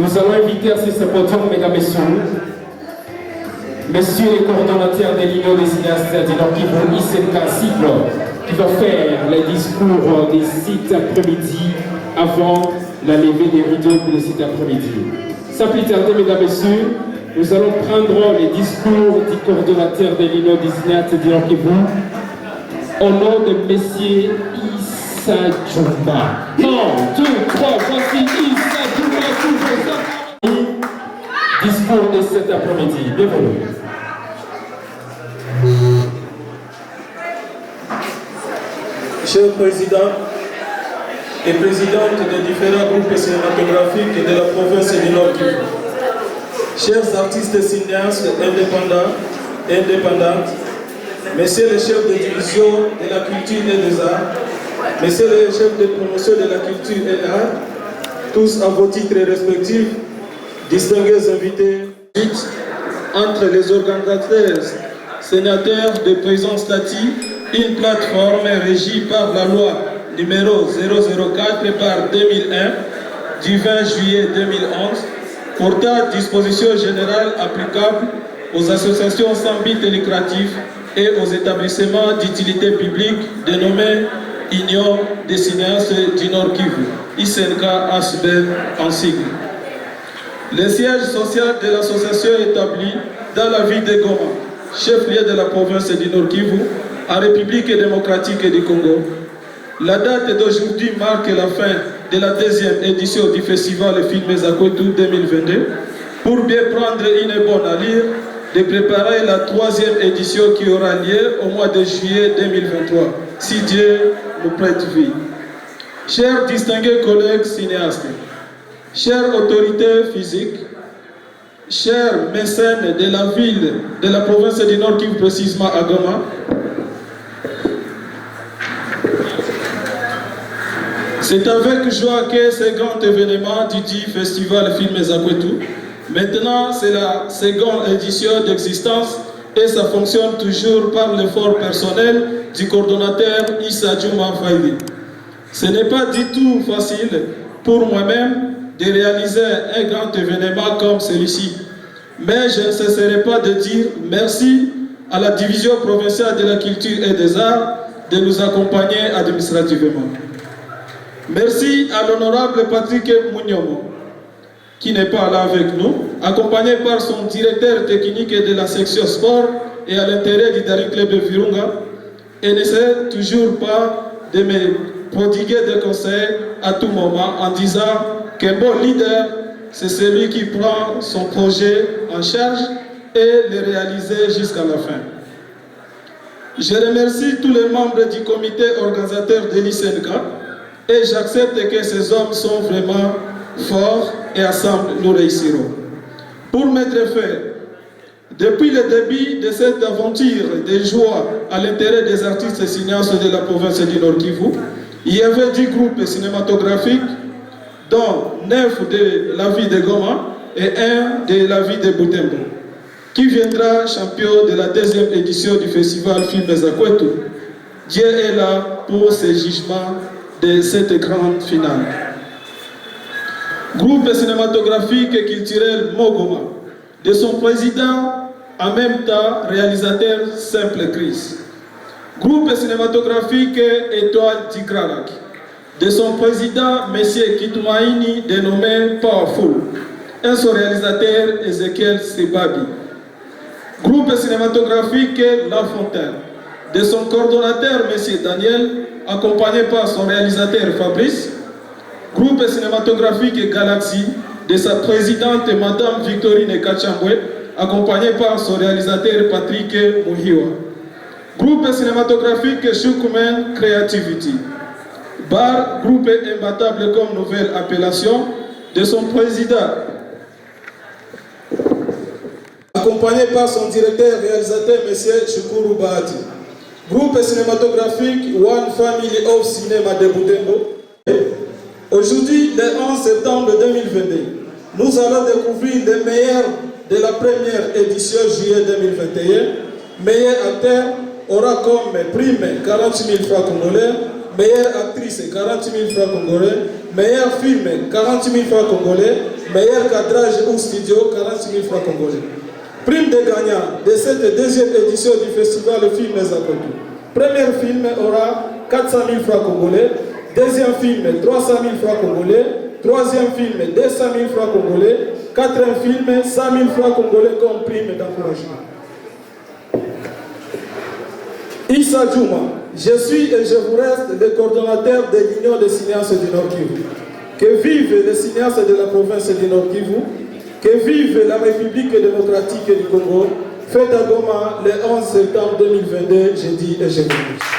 Nous allons inviter à ce podium, mesdames et messieurs, messieurs les coordonnateurs des lignes des cinéastes du Nord Kivu, ICNK Cible, qui va faire les discours des sites après-midi avant la levée des rideaux pour les sites après-midi. Sans plus tarder, mesdames et messieurs, nous allons prendre les discours du coordonnateur des lignes des cinéastes du Nord Kivu au nom de messieurs Issa Djouma. 1, 2, 3, voici Issa Djouma, tous vos discours de cet après-midi. Bienvenue. Chers présidents et présidentes des différents groupes cinématographiques de la province du Nord Kivu, chers artistes cinéastes indépendants et indépendantes, messieurs les chefs de division de la culture et des arts, messieurs les chefs de promotion de la culture et des arts, tous à vos titres respectifs, distingués invités, entre les organisateurs sénateurs de présence statut, une plateforme régie par la loi numéro 004 par 2001 du 20 juillet 2011 portant dispositions générales applicables aux associations sans but lucratif et aux établissements d'utilité publique dénommés Union des cinéastes du Nord Kivu, ICNK ASBEL en sigle. Le siège social de l'association est établi dans la ville de Goma, chef-lieu de la province du Nord Kivu, en République démocratique du Congo. La date d'aujourd'hui marque la fin de la deuxième édition du festival Film Zakwetu 2022. Pour bien prendre une bonne allure, de préparer la troisième édition qui aura lieu au mois de juillet 2023, si Dieu nous prête vie. Chers distingués collègues cinéastes, chères autorités physiques, chers mécènes de la ville, de la province du Nord Kivu, précisément à Goma, c'est avec joie que ce grand événement du dit Festival Film Zakwetu. Maintenant, c'est la seconde édition d'existence et ça fonctionne toujours par l'effort personnel du coordonnateur Issa Djouma Faïdi. Ce n'est pas du tout facile pour moi-même de réaliser un grand événement comme celui-ci. Mais je ne cesserai pas de dire merci à la division provinciale de la culture et des arts de nous accompagner administrativement. Merci à l'honorable Patrick Mouniomo, qui n'est pas là avec nous, accompagné par son directeur technique de la section sport et à l'intérêt du Dari Club de Virunga, et n'essaie toujours pas de me prodiguer des conseils à tout moment en disant qu'un bon leader, c'est celui qui prend son projet en charge et le réaliser jusqu'à la fin. Je remercie tous les membres du comité organisateur de l'ICNK et j'accepte que ces hommes sont vraiment forts et ensemble nous réussirons. Pour mettre fin, depuis le début de cette aventure de joie à l'intérêt des artistes et cinéastes de la province du Nord Kivu, il y avait 10 groupes cinématographiques, dont 9 de la ville de Goma et 1 de la ville de Butembo, qui viendra champion de la deuxième édition du festival Film Zakwetu. Dieu est là pour ce jugement de cette grande finale. Groupe cinématographique et culturel Mogoma, de son président, en même temps réalisateur Simple Chris. Groupe cinématographique Étoile Tikralak, de son président M. Kitoumaïni, dénommé Powerful, et son réalisateur Ezekiel Sebabi. Groupe cinématographique La Fontaine, de son coordonnateur M. Daniel, accompagné par son réalisateur Fabrice. Groupe cinématographique Galaxy, de sa présidente Madame Victorine Kachambwe, accompagnée par son réalisateur Patrick Muhiwa. Groupe cinématographique Shukumen Creativity. Bar, groupe imbattable comme nouvelle appellation, de son président, accompagné par son directeur réalisateur M. Shukuru Bahati. Groupe cinématographique One Family of Cinema de Butembo. Aujourd'hui, le 11 septembre 2022, nous allons découvrir les meilleurs de la première édition juillet 2021. Meilleur acteur aura comme prime 40 000 francs congolais, Meilleure actrice, 40 000 francs congolais. Meilleur film, 40 000 francs congolais. Meilleur cadrage ou studio, 40 000 francs congolais. Prime des gagnants de cette deuxième édition du festival Films Akwetu. Premier film aura 400 000 francs congolais. Deuxième film, 300 000 francs congolais. Troisième film, 200 000 francs congolais. Quatrième film, 100 000 francs congolais comme prime d'encouragement. Issa Djouma, je suis et je vous reste le coordonnateur de l'Union des cinéastes du Nord Kivu. Que vivent les cinéastes de la province du Nord Kivu, que vive la République démocratique du Congo, fête à Goma le 11 septembre 2022, je dis et je vous dis.